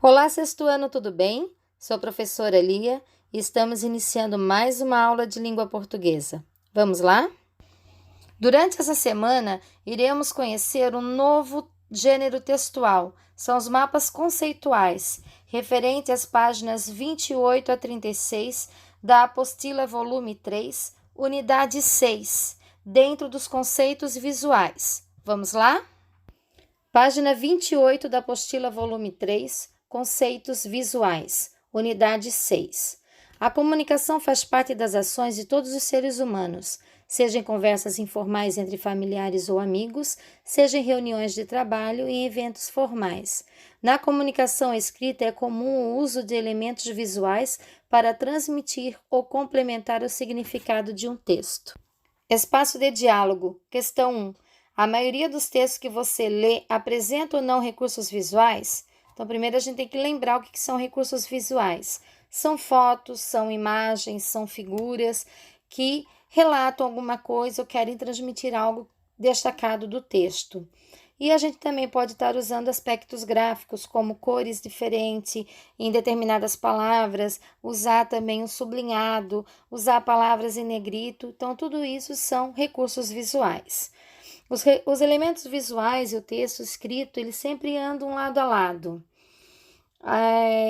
Olá, sexto ano, tudo bem? Sou a professora Lia e estamos iniciando mais uma aula de língua portuguesa. Vamos lá? Durante essa semana, iremos conhecer um novo gênero textual. São os mapas conceituais, referente às páginas 28 a 36 da apostila volume 3, unidade 6, dentro dos conceitos visuais. Vamos lá? Página 28 da apostila volume 3, conceitos visuais, unidade 6. A comunicação faz parte das ações de todos os seres humanos, seja em conversas informais entre familiares ou amigos, seja em reuniões de trabalho e em eventos formais. Na comunicação escrita é comum o uso de elementos visuais para transmitir ou complementar o significado de um texto. Espaço de diálogo, questão 1. A maioria dos textos que você lê apresenta ou não recursos visuais? Então, primeiro a gente tem que lembrar o que são recursos visuais. São fotos, são imagens, são figuras que relatam alguma coisa ou querem transmitir algo destacado do texto. E a gente também pode estar usando aspectos gráficos, como cores diferentes em determinadas palavras, usar também o sublinhado, usar palavras em negrito. Então, tudo isso são recursos visuais. Os elementos visuais e o texto escrito, eles sempre andam lado a lado.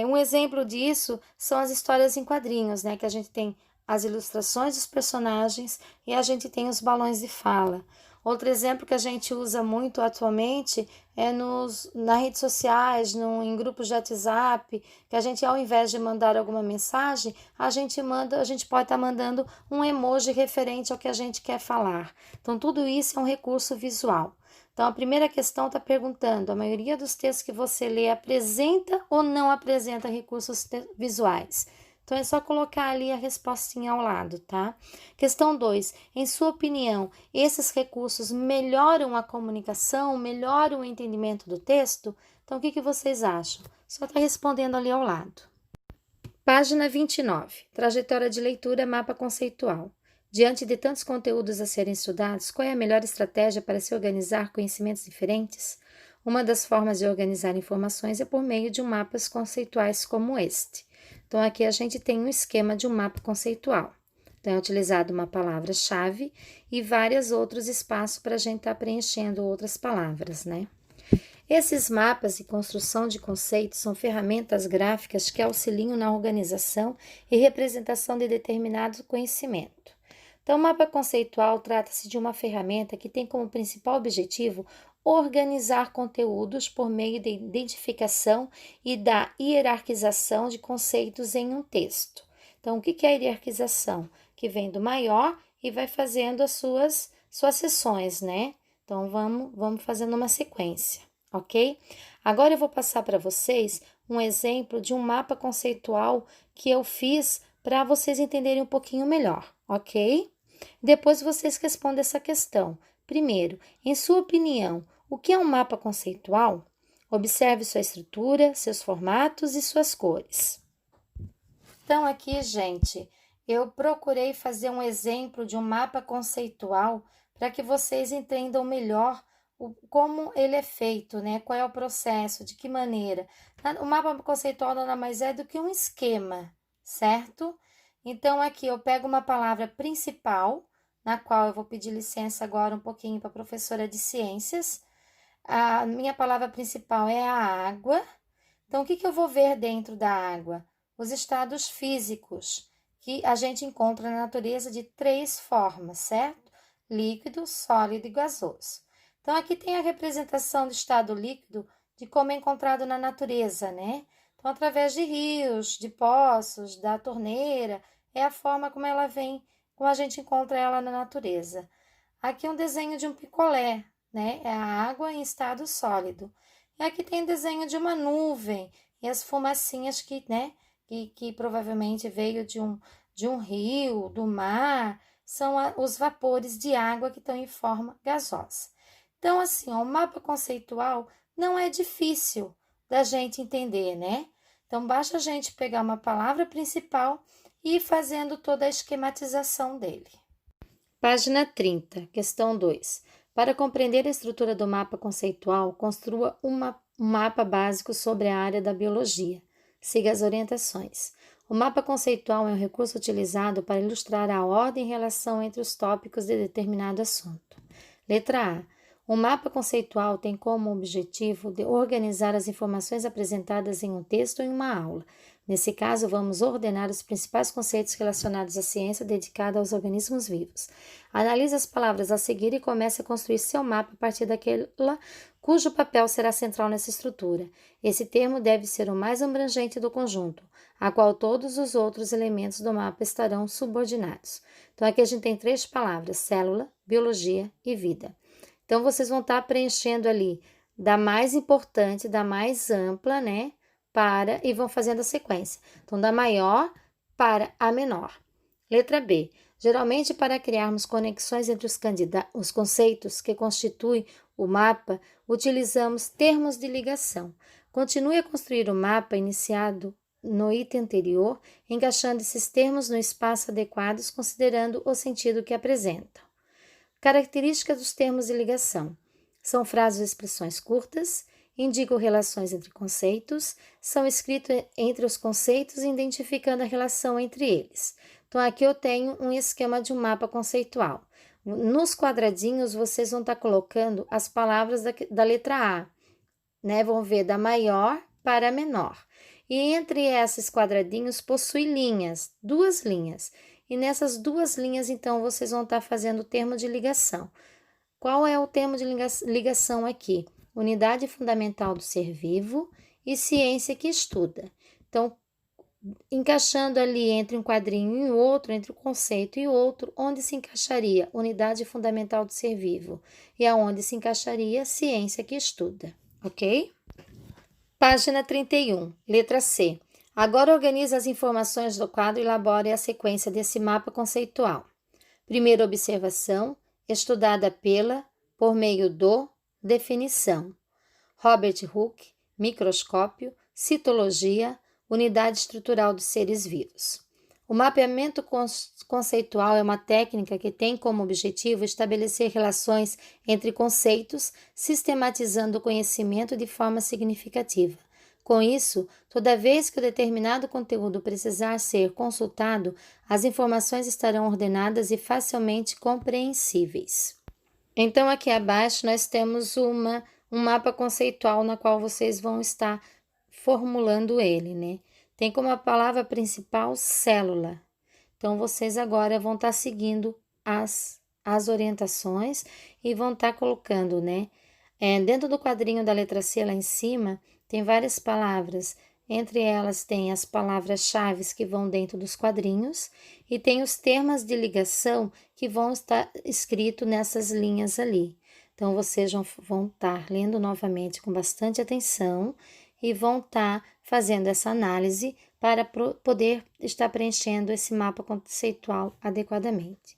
Um exemplo disso são as histórias em quadrinhos, né? Que a gente tem as ilustrações dos personagens e a gente tem os balões de fala. Outro exemplo que a gente usa muito atualmente é nas redes sociais, em grupos de WhatsApp, que a gente, ao invés de mandar alguma mensagem, a gente pode estar mandando um emoji referente ao que a gente quer falar. Então, tudo isso é um recurso visual. Então, a primeira questão está perguntando: a maioria dos textos que você lê apresenta ou não apresenta recursos visuais? Então, é só colocar ali a respostinha ao lado, tá? Questão 2. Em sua opinião, esses recursos melhoram a comunicação, melhoram o entendimento do texto? Então, o que vocês acham? Só está respondendo ali ao lado. Página 29. Trajetória de leitura, mapa conceitual. Diante de tantos conteúdos a serem estudados, qual é a melhor estratégia para se organizar conhecimentos diferentes? Uma das formas de organizar informações é por meio de mapas conceituais como este. Então, aqui a gente tem um esquema de um mapa conceitual. Então, é utilizado uma palavra-chave e vários outros espaços para a gente estar preenchendo outras palavras, né? Esses mapas e construção de conceitos são ferramentas gráficas que auxiliam na organização e representação de determinado conhecimento. Então, o mapa conceitual trata-se de uma ferramenta que tem como principal objetivo organizar conteúdos por meio da identificação e da hierarquização de conceitos em um texto. Então, o que é a hierarquização? Que vem do maior e vai fazendo as suas seções, né? Então, vamos fazendo uma sequência, ok? Agora eu vou passar para vocês um exemplo de um mapa conceitual que eu fiz para vocês entenderem um pouquinho melhor, ok? Depois vocês respondem essa questão. Primeiro, em sua opinião, o que é um mapa conceitual? Observe sua estrutura, seus formatos e suas cores. Então, aqui, gente, eu procurei fazer um exemplo de um mapa conceitual para que vocês entendam melhor como ele é feito, né? Qual é o processo, de que maneira. O mapa conceitual nada mais é do que um esquema, certo? Então, aqui eu pego uma palavra principal, na qual eu vou pedir licença agora um pouquinho para a professora de ciências. A minha palavra principal é a água. Então, o que eu vou ver dentro da água? Os estados físicos, que a gente encontra na natureza de 3 formas, certo? Líquido, sólido e gasoso. Então, aqui tem a representação do estado líquido de como é encontrado na natureza, né? Então, através de rios, de poços, da torneira, é a forma como ela vem, como a gente encontra ela na natureza. Aqui é um desenho de um picolé, né? É a água em estado sólido. E aqui tem o desenho de uma nuvem e as fumacinhas que, né? Que provavelmente veio de um rio, do mar, são os vapores de água que estão em forma gasosa. Então, assim, o mapa conceitual não é difícil da gente entender, né? Então, basta a gente pegar uma palavra principal e ir fazendo toda a esquematização dele. Página 30, questão 2. Para compreender a estrutura do mapa conceitual, construa um mapa básico sobre a área da biologia. Siga as orientações. O mapa conceitual é um recurso utilizado para ilustrar a ordem e relação entre os tópicos de determinado assunto. Letra A. O mapa conceitual tem como objetivo de organizar as informações apresentadas em um texto ou em uma aula. Nesse caso, vamos ordenar os principais conceitos relacionados à ciência dedicada aos organismos vivos. Analise as palavras a seguir e comece a construir seu mapa a partir daquela cujo papel será central nessa estrutura. Esse termo deve ser o mais abrangente do conjunto, a qual todos os outros elementos do mapa estarão subordinados. Então, aqui a gente tem 3 palavras: célula, biologia e vida. Então, vocês vão estar preenchendo ali da mais importante, da mais ampla, né? E vão fazendo a sequência. Então, da maior para a menor. Letra B. Geralmente, para criarmos conexões entre os conceitos que constituem o mapa, utilizamos termos de ligação. Continue a construir o mapa iniciado no item anterior, encaixando esses termos no espaço adequado, considerando o sentido que apresentam. Características dos termos de ligação. São frases ou expressões curtas, indicam relações entre conceitos, são escritos entre os conceitos, identificando a relação entre eles. Então, aqui eu tenho um esquema de um mapa conceitual. Nos quadradinhos, vocês vão estar colocando as palavras da letra A, né? Vão ver da maior para a menor. E entre esses quadradinhos possui linhas, 2 linhas. E nessas 2 linhas, então, vocês vão estar fazendo o termo de ligação. Qual é o termo de ligação aqui? Unidade fundamental do ser vivo e ciência que estuda. Então, encaixando ali entre um quadrinho e outro, entre um conceito e outro, onde se encaixaria unidade fundamental do ser vivo e aonde se encaixaria ciência que estuda, ok? Página 31, letra C. Agora organize as informações do quadro e elabore a sequência desse mapa conceitual. Primeira observação, estudada por meio do, definição. Robert Hooke, microscópio, citologia, unidade estrutural dos seres vivos. O mapeamento conceitual é uma técnica que tem como objetivo estabelecer relações entre conceitos, sistematizando o conhecimento de forma significativa. Com isso, toda vez que o determinado conteúdo precisar ser consultado, as informações estarão ordenadas e facilmente compreensíveis. Então, aqui abaixo nós temos um mapa conceitual na qual vocês vão estar formulando ele, né? Tem como a palavra principal célula. Então, vocês agora vão estar seguindo as orientações e vão estar colocando, né? Dentro do quadrinho da letra C, lá em cima, tem várias palavras. Entre elas tem as palavras-chave que vão dentro dos quadrinhos e tem os termos de ligação que vão estar escritos nessas linhas ali. Então, vocês vão estar lendo novamente com bastante atenção e vão estar fazendo essa análise para poder estar preenchendo esse mapa conceitual adequadamente.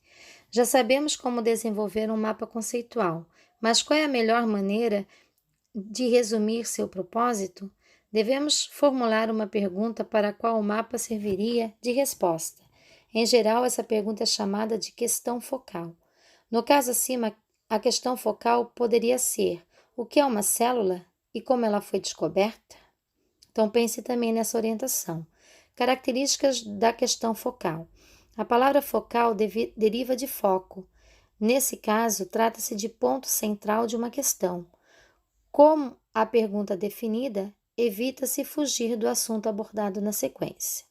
Já sabemos como desenvolver um mapa conceitual, mas qual é a melhor maneira de resumir seu propósito? Devemos formular uma pergunta para a qual o mapa serviria de resposta. Em geral, essa pergunta é chamada de questão focal. No caso acima, a questão focal poderia ser: o que é uma célula e como ela foi descoberta? Então, pense também nessa orientação. Características da questão focal. A palavra focal deriva de foco. Nesse caso, trata-se de ponto central de uma questão. Como a pergunta definida, evita-se fugir do assunto abordado na sequência.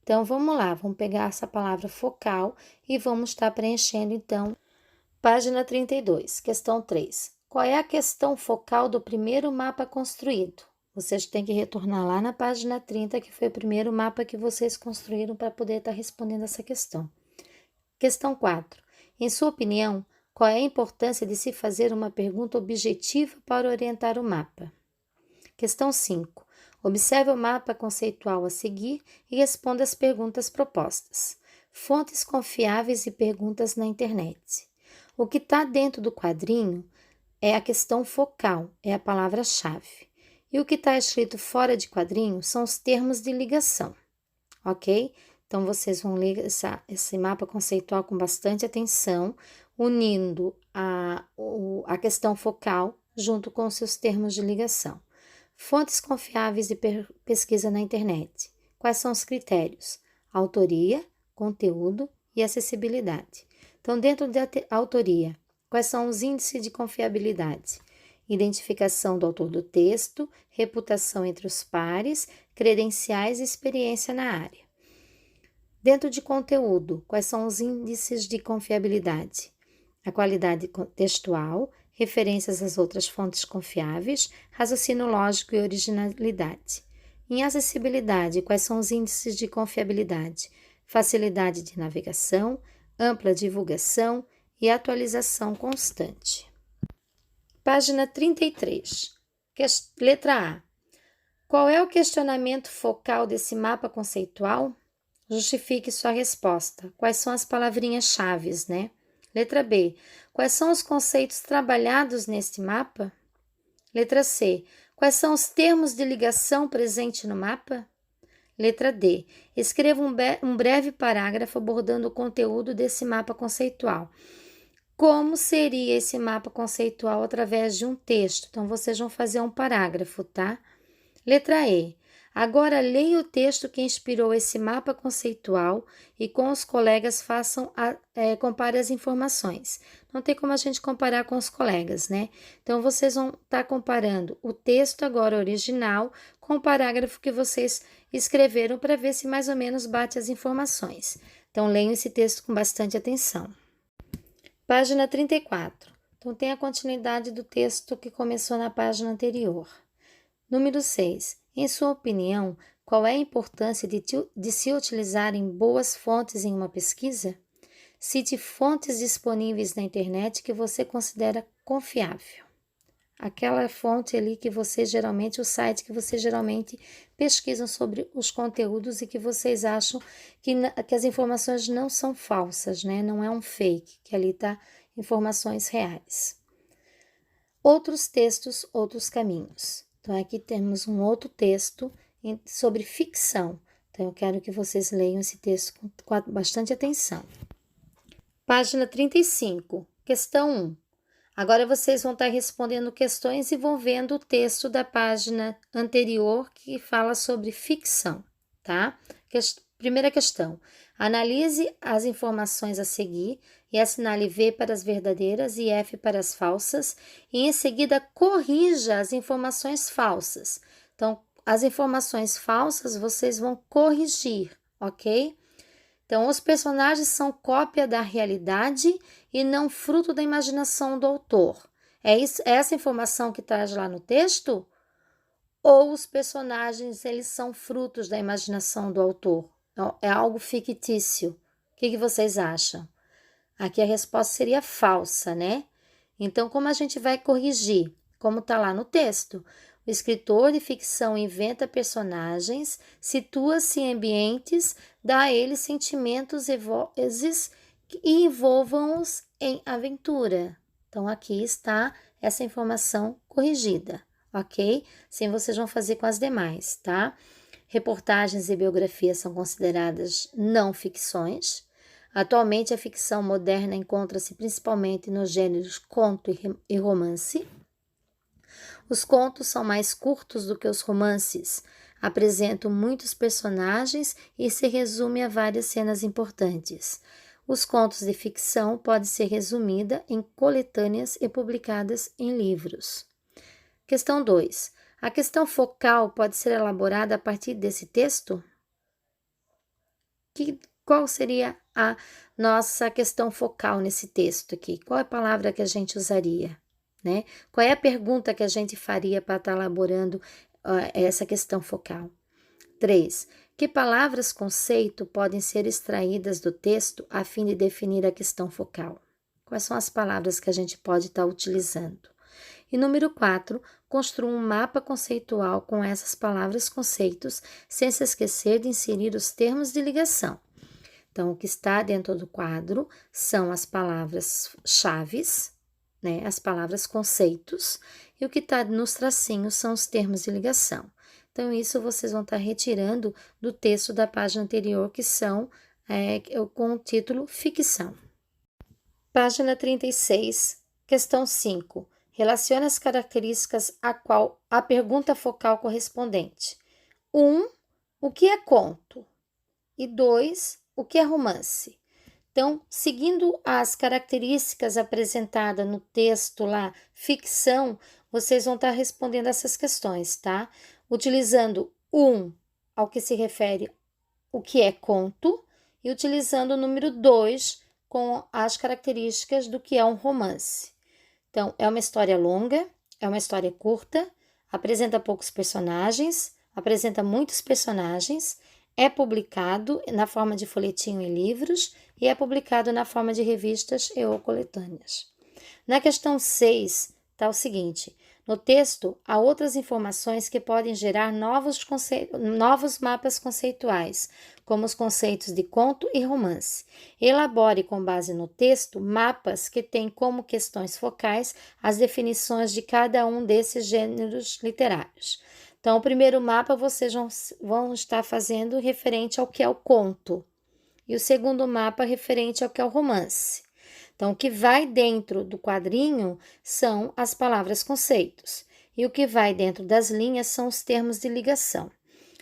Então, vamos lá, vamos pegar essa palavra focal e vamos estar preenchendo, então, página 32, questão 3. Qual é a questão focal do primeiro mapa construído? Vocês têm que retornar lá na página 30, que foi o primeiro mapa que vocês construíram para poder estar respondendo essa questão. Questão 4. Em sua opinião, qual é a importância de se fazer uma pergunta objetiva para orientar o mapa? Questão 5. Observe o mapa conceitual a seguir e responda as perguntas propostas. Fontes confiáveis e perguntas na internet. O que está dentro do quadrinho é a questão focal, é a palavra-chave. E o que está escrito fora de quadrinho são os termos de ligação, ok? Então, vocês vão ler esse mapa conceitual com bastante atenção, unindo a questão focal junto com os seus termos de ligação. Fontes confiáveis de pesquisa na internet. Quais são os critérios? Autoria, conteúdo e acessibilidade. Então, dentro da autoria, quais são os índices de confiabilidade? Identificação do autor do texto, reputação entre os pares, credenciais e experiência na área. Dentro de conteúdo, quais são os índices de confiabilidade? A qualidade textual, referências às outras fontes confiáveis, raciocínio lógico e originalidade. Em acessibilidade, quais são os índices de confiabilidade? Facilidade de navegação, ampla divulgação e atualização constante. Página 33. Letra A. Qual é o questionamento focal desse mapa conceitual? Justifique sua resposta. Quais são as palavrinhas-chave, né? Letra B. Quais são os conceitos trabalhados neste mapa? Letra C. Quais são os termos de ligação presentes no mapa? Letra D. Escreva um breve parágrafo abordando o conteúdo desse mapa conceitual. Como seria esse mapa conceitual através de um texto? Então, vocês vão fazer um parágrafo, tá? Letra E. Agora, leia o texto que inspirou esse mapa conceitual e com os colegas compare as informações. Não tem como a gente comparar com os colegas, né? Então, vocês vão estar comparando o texto agora original com o parágrafo que vocês escreveram para ver se mais ou menos bate as informações. Então, leiam esse texto com bastante atenção. Página 34. Então, tem a continuidade do texto que começou na página anterior. Número 6. Em sua opinião, qual é a importância de se utilizarem boas fontes em uma pesquisa? Cite fontes disponíveis na internet que você considera confiável. Aquela fonte ali que você geralmente, o site que você geralmente pesquisam sobre os conteúdos e que vocês acham que as informações não são falsas, né? Não é um fake, que ali está informações reais. Outros textos, outros caminhos. Então, aqui temos um outro texto sobre ficção. Então, eu quero que vocês leiam esse texto com bastante atenção. Página 35, questão 1. Agora, vocês vão estar respondendo questões e vão vendo o texto da página anterior que fala sobre ficção, tá? Primeira questão. Analise as informações a seguir e assinale V para as verdadeiras e F para as falsas e em seguida corrija as informações falsas. Então, as informações falsas vocês vão corrigir, ok? Então, os personagens são cópia da realidade e não fruto da imaginação do autor. É essa informação que traz lá no texto? Ou os personagens eles são frutos da imaginação do autor? É algo fictício. O que vocês acham? Aqui a resposta seria falsa, né? Então, como a gente vai corrigir? Como está lá no texto. O escritor de ficção inventa personagens, situa-se em ambientes, dá a eles sentimentos e envolvam-os em aventura. Então, aqui está essa informação corrigida, ok? Assim vocês vão fazer com as demais, tá? Reportagens e biografias são consideradas não ficções. Atualmente, a ficção moderna encontra-se principalmente nos gêneros conto e romance. Os contos são mais curtos do que os romances, apresentam muitos personagens e se resume a várias cenas importantes. Os contos de ficção podem ser resumida em coletâneas e publicadas em livros. Questão 2. A questão focal pode ser elaborada a partir desse texto? Qual seria a nossa questão focal nesse texto aqui? Qual é a palavra que a gente usaria? Né? Qual é a pergunta que a gente faria para estar elaborando essa questão focal? 3. Que palavras-conceito podem ser extraídas do texto a fim de definir a questão focal? Quais são as palavras que a gente pode estar utilizando? E número 4, construa um mapa conceitual com essas palavras-conceitos, sem se esquecer de inserir os termos de ligação. Então, o que está dentro do quadro são as palavras-chaves, né, as palavras-conceitos, e o que está nos tracinhos são os termos de ligação. Então, isso vocês vão estar retirando do texto da página anterior, que são com o título Ficção. Página 36, questão 5. Relacione as características a pergunta focal correspondente. 1. O que é conto? E 2. O que é romance? Então, seguindo as características apresentadas no texto lá, ficção, vocês vão estar respondendo essas questões, tá? Utilizando 1 ao que se refere o que é conto e utilizando o número 2 com as características do que é um romance. Então, é uma história longa, é uma história curta, apresenta poucos personagens, apresenta muitos personagens, é publicado na forma de folhetim e livros e é publicado na forma de revistas e ou coletâneas. Na questão 6, está o seguinte: no texto, há outras informações que podem gerar novos mapas conceituais, como os conceitos de conto e romance. Elabore, com base no texto, mapas que têm como questões focais as definições de cada um desses gêneros literários. Então, o primeiro mapa vocês vão estar fazendo referente ao que é o conto, e o segundo mapa referente ao que é o romance. Então, o que vai dentro do quadrinho são as palavras conceitos, e o que vai dentro das linhas são os termos de ligação.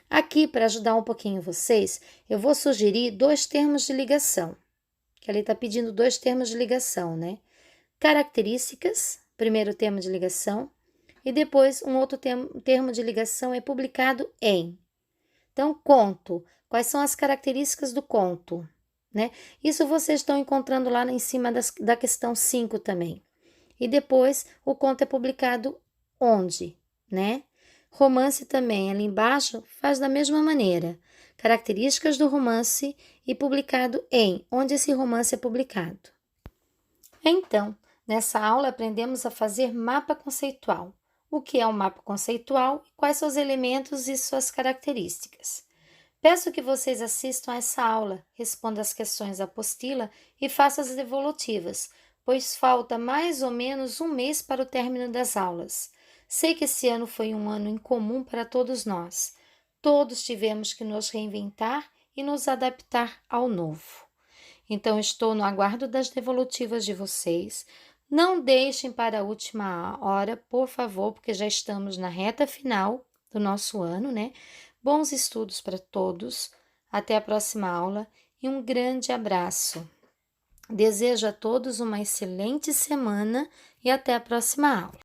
Aqui, para ajudar um pouquinho vocês, eu vou sugerir 2 termos de ligação, que ali está pedindo 2 termos de ligação, né? Características, primeiro termo de ligação, e depois um outro termo de ligação é publicado em. Então, conto. Quais são as características do conto? Né? Isso vocês estão encontrando lá em cima da questão 5 também. E depois, o conto é publicado onde? Né? Romance também, ali embaixo, faz da mesma maneira. Características do romance e publicado em, onde esse romance é publicado. Então, nessa aula aprendemos a fazer mapa conceitual. O que é um mapa conceitual e quais são os elementos e suas características. Peço que vocês assistam a essa aula, respondam as questões da apostila e façam as devolutivas, pois falta mais ou menos um mês para o término das aulas. Sei que esse ano foi um ano incomum para todos nós. Todos tivemos que nos reinventar e nos adaptar ao novo. Então, estou no aguardo das devolutivas de vocês. Não deixem para a última hora, por favor, porque já estamos na reta final do nosso ano, né? Bons estudos para todos. Até a próxima aula e um grande abraço. Desejo a todos uma excelente semana e até a próxima aula.